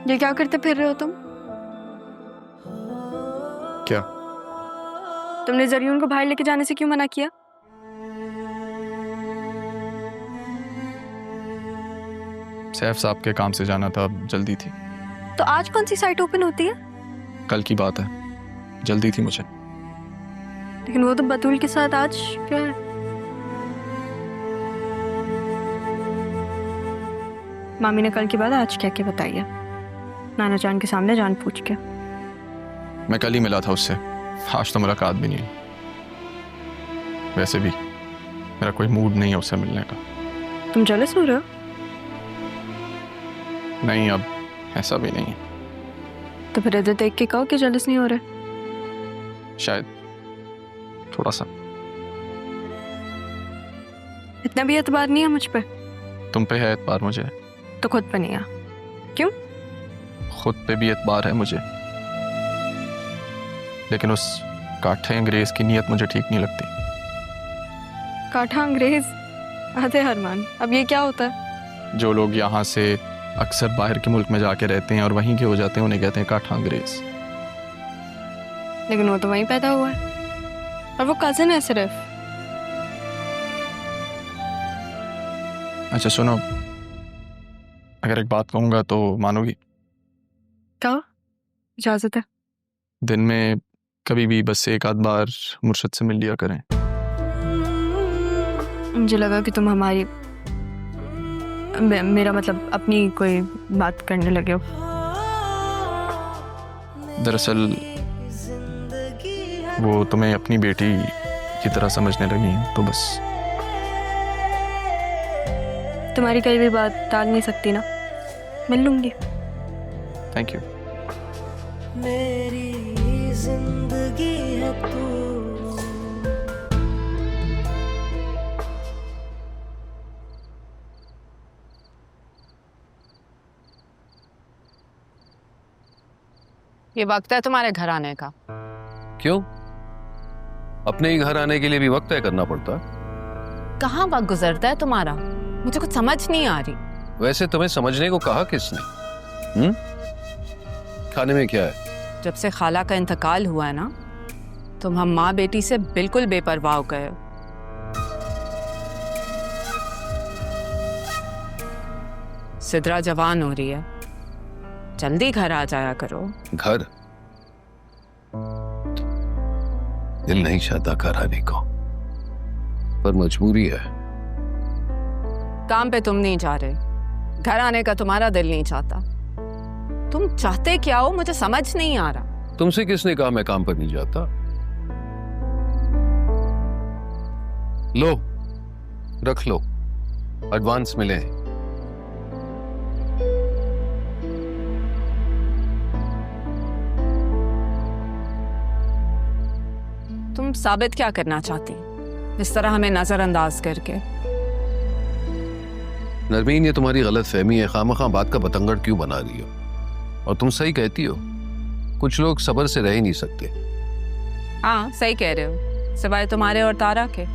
ये क्या करते फिर रहे हो तुम? क्या? तुमने जरियून को बाहर लेके जाने से क्यों मना किया? सैफ साहब के काम से जाना था, जल्दी थी। तो आज कौन सी साइट ओपन होती है? कल की बात है, जल्दी थी मुझे। लेकिन वो तो बतूल के साथ आज फिर। मामी ने कल की बात आज कह के बताई है, नाना जान के सामने जान पूछ के। मैं कल ही मिला था उससे, आज तो मुलाकात भी नहीं हुई। वैसे भी मेरा कोई मूड नहीं है उससे मिलने का। तुम जेलस हो रहे हो? नहीं, अब ऐसा भी नहीं है। तो फिर इधर देख के कहो कि जेलस नहीं हो रहे। शायद थोड़ा सा। इतना भी एतबार नहीं है मुझ पे? तुम पे है एतबार मुझे, तो खुद पे नहीं है। क्यों? खुद पे भी एतबार है मुझे, लेकिन उस काठे अंग्रेज की नीयत मुझे ठीक नहीं लगती। काठा अंग्रेज? आधे हरमान, अब ये क्या होता है? जो लोग यहाँ से अक्सर बाहर के मुल्क में जाके रहते हैं और वहीं के हो जाते हैं, उन्हें कहते हैं काठा अंग्रेज। लेकिन वो तो वहीं पैदा हुआ है और वो कजिन है सिर्फ। अच्छा सुनो, अगर एक बात कहूंगा तो मानोगी? कहो, इजाजत है। दिन में कभी भी बस एक आध बार मुर्शद से मिल लिया करें। मुझे लगा कि तुम हमारी मेरा मतलब अपनी कोई बात करने लगे हो। दरअसल वो तुम्हें अपनी बेटी की तरह समझने लगी हैं, तो बस। तुम्हारी कई भी बात टाल नहीं सकती ना, मिल लूंगी। Thank you. मेरी जिंदगी है तू। ये वक्त है तुम्हारे घर आने का। क्यों? अपने ही घर आने के लिए भी वक्त तय करना पड़ता है। कहाँ वक्त गुजरता है तुम्हारा, मुझे कुछ समझ नहीं आ रही। वैसे तुम्हें समझने को कहा किसने? खाने में क्या है? जब से खाला का इंतकाल हुआ है ना, तुम हम माँ बेटी से बिल्कुल बेपरवाह हो गए हो। सिद्रा जवान हो रही है, जल्दी घर आ जाया करो। घर? दिल नहीं चाहता घर आने को, पर मजबूरी है। काम पे तुम नहीं जा रहे, घर आने का तुम्हारा दिल नहीं चाहता। तुम चाहते क्या हो, मुझे समझ नहीं आ रहा। तुमसे किसने कहा मैं काम पर नहीं जाता? लो, रख लो, एडवांस मिले हैं। तुम साबित क्या करना चाहती इस तरह हमें नजरअंदाज करके? नरमीन, ये तुम्हारी गलत फहमी है। खामखा बात का बतंगड़ क्यों बना रही हो? और तुम सही कहती हो, कुछ लोग सब्र से रह ही नहीं सकते। हाँ सही कह रहे हो, सिवाय तुम्हारे और तारा के।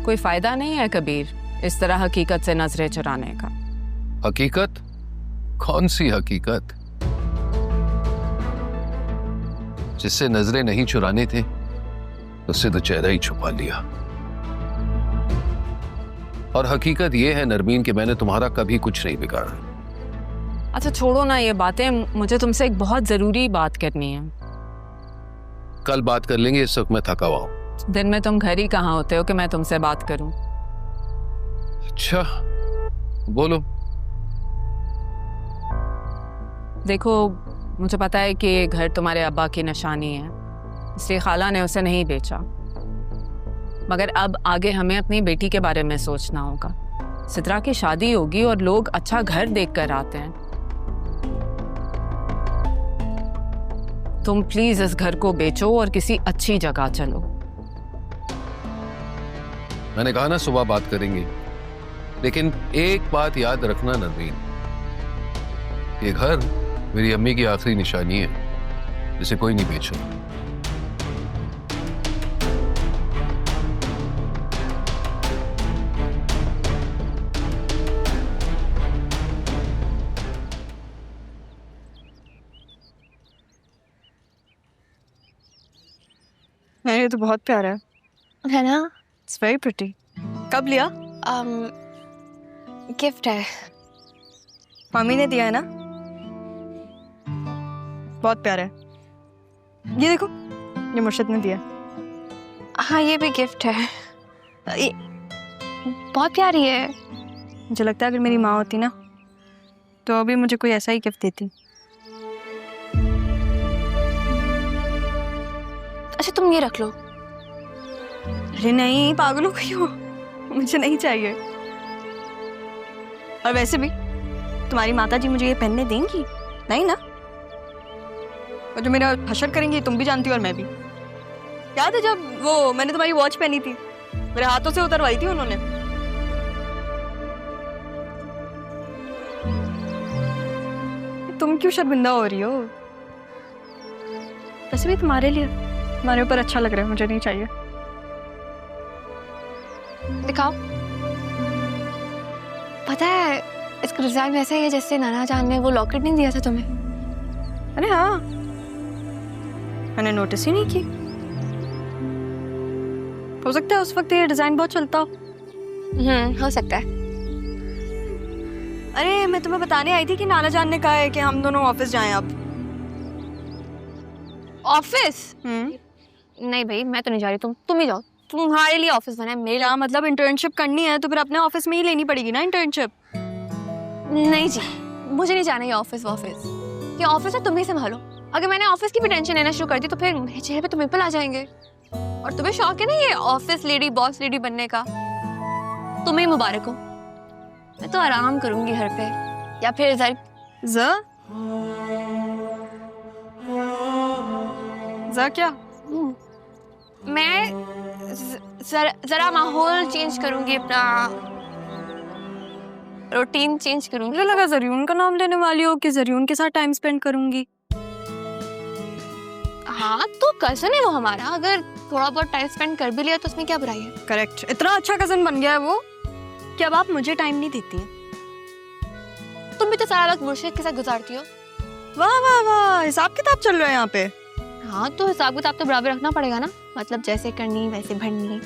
कोई फायदा नहीं है कबीर इस तरह हकीकत से नजरें चुराने का। हकीकत? कौन सी हकीकत? जिससे नजरें नहीं चुराने थे, उससे तो चेहरा ही छुपा लिया। और हकीकत यह है नरमीन कि मैंने तुम्हारा कभी कुछ नहीं बिगाड़ा। अच्छा छोड़ो ना ये बातें, मुझे तुमसे एक बहुत जरूरी बात करनी है। कल बात कर लेंगे, इस वक्त मैं थका हुआ हूं। दिन में तुम घर ही कहाँ होते हो कि मैं तुमसे बात करूं? अच्छा बोलो। देखो, मुझे पता है कि ये घर तुम्हारे अब्बा की निशानी है, इसलिए खाला ने उसे नहीं बेचा। मगर अब आगे हमें अपनी बेटी के बारे में सोचना होगा। सिद्रा की शादी होगी और लोग अच्छा घर देखकर आते हैं। तुम प्लीज इस घर को बेचो और किसी अच्छी जगह चलो। मैंने कहा ना सुबह बात करेंगे, लेकिन एक बात याद रखना नरमीन, ये घर मेरी अम्मी की आखिरी निशानी है, जिसे कोई नहीं बेच सकता। ये तो बहुत प्यारा है ना? It's very pretty. कब लिया? गिफ्ट है। मम्मी ने दिया है ना? बहुत प्यारा है। ये देखो, ये मुर्शिद ने दिया। हाँ, ये भी गिफ्ट है। ये बहुत प्यारी है। मुझे लगता है अगर मेरी माँ होती ना तो अभी मुझे कोई ऐसा ही गिफ्ट देती। अच्छा, तुम ये रख लो। अरे नहीं, पागल हो गई हो, मुझे नहीं चाहिए। और वैसे भी तुम्हारी माता जी मुझे ये पहनने देंगी नहीं ना? और जो मेरा हशर करेंगी तुम भी जानती हो और मैं भी। याद है जब वो मैंने तुम्हारी वॉच पहनी थी, मेरे हाथों से उतरवाई थी उन्होंने। तुम क्यों शर्मिंदा हो रही हो? वैसे भी तुम्हारे लिए, तुम्हारे ऊपर अच्छा लग रहा है, मुझे नहीं चाहिए। दिखाओ। पता है इसका डिजाइन वैसा ही है जैसे नाना जान ने वो लॉकेट नहीं दिया था तुम्हें। अरे हाँ, मैंने नोटिस ही नहीं की। हो सकता है उस वक्त ये डिजाइन बहुत चलता हो। हो सकता है। अरे मैं तुम्हें बताने आई थी कि नाना जान ने कहा है कि हम दोनों ऑफिस जाएं अब। ऑफिस? नहीं भाई, मैं तो नहीं जा रही। तुम ही जाओ। तुम्हारे लिए ऑफिस बना है, मेरे लिए। क्या मतलब? इंटर्नशिप करनी है तो फिर अपने ऑफिस में ही लेनी पड़ेगी ना इंटर्नशिप। नहीं जी, मुझे नहीं जाना ये ऑफिस। ये ऑफिस है, तुम ही संभालो। अगर मैंने ऑफिस की भी टेंशन लेना शुरू कर दी तो फिर मेरे चेहरे पे तो पिंपल आ जाएंगे। और तुम्हें शौक है ना ये ऑफिस लेडी, बॉस लेडी बनने का? तुम्हें मुबारक हो। मैं तो आराम करूंगी घर पे, या फिर ज़रा क्या? मैं जरा माहौल चेंज करूंगी, अपना रूटीन चेंज करूंगी। मुझे लगा जरियून का नाम लेने वाली हो कि जरियून के साथ टाइम स्पेंड करूंगी। हाँ, तो कजन है वो हमारा, अगर थोड़ा बहुत टाइम स्पेंड कर भी लिया तो उसमें क्या बुराई है? करेक्ट। इतना अच्छा कजन बन गया है वो कि अब आप मुझे टाइम नहीं देती हैं। तुम भी तो सारा वक्त मुर्शिद के साथ गुजारती हो। वाह वाह वाह, हिसाब किताब चल रहा है यहाँ पे। हाँ, तो हिसाब किताब तो बराबर रखना पड़ेगा ना, मतलब जैसे करनी वैसे भरनी।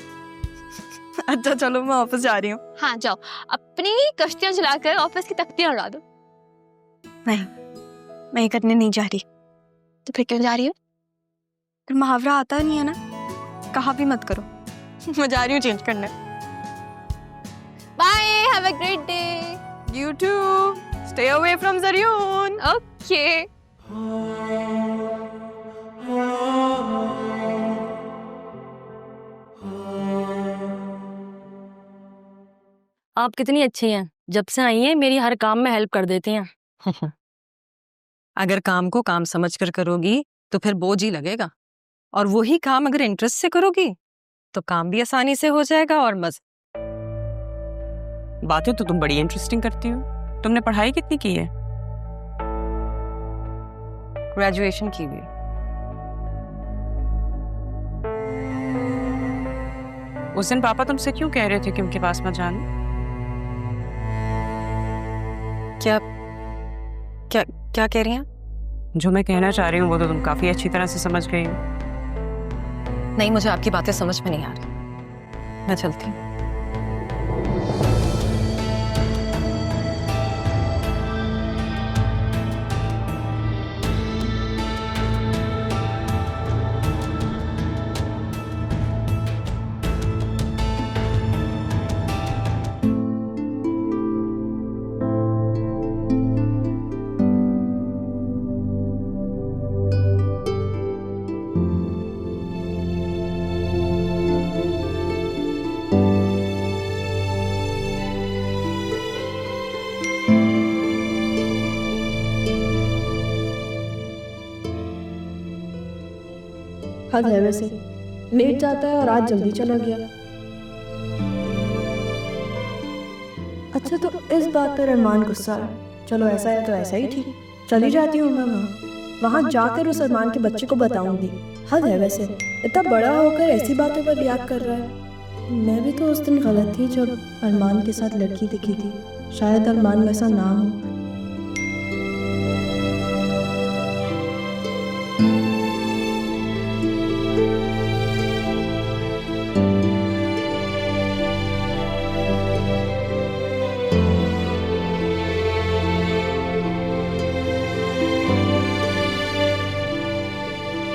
अच्छा चलो, मैं ऑफिस जा रही हूँ। हाँ जाओ, अपनी कश्तियां चलाकर ऑफिस की तख्तियां उड़ा दो। नहीं, मैं ये करने नहीं जा रही। तो फिर क्यों जा रही हो? फिर मुहावरा आता नहीं है ना, कहा भी मत करो। मैं जा रही हूँ चेंज करने। Bye, have a great day. You too. Stay away from Zaryun. Okay. आप कितनी अच्छी हैं, जब से आई हैं मेरी हर काम में हेल्प कर देती हैं। अगर काम को काम समझकर करोगी तो फिर बोझ ही लगेगा, और वही काम अगर इंटरेस्ट से करोगी तो काम भी आसानी से हो जाएगा और बातें तो तुम बड़ी इंटरेस्टिंग करती हो। तुमने पढ़ाई कितनी की है? ग्रेजुएशन की हुई। उस दिन पापा तुमसे क्यों कह रहे थे कि उनके पास मत जाना? क्या क्या क्या कह रही हैं? जो मैं कहना चाह रही हूँ वो तो तुम काफी अच्छी तरह से समझ गई हो। नहीं, मुझे आपकी बातें समझ में नहीं आ रही। मैं चलती हूँ। हद है वैसे, लेट जाता है और आज जल्दी चला गया। अच्छा, तो इस बात पर अरमान गुस्सा है। चलो ऐसा है तो ऐसा ही ठीक, चली जाती हूँ मैं वहाँ जाकर उस अरमान के बच्चे को बताऊंगी। हद है वैसे, इतना बड़ा होकर ऐसी बातों पर रिएक्ट कर रहा है। मैं भी तो उस दिन गलत थी जब अरमान के साथ लड़की दिखी थी। शायद अरमान वैसा ना हो,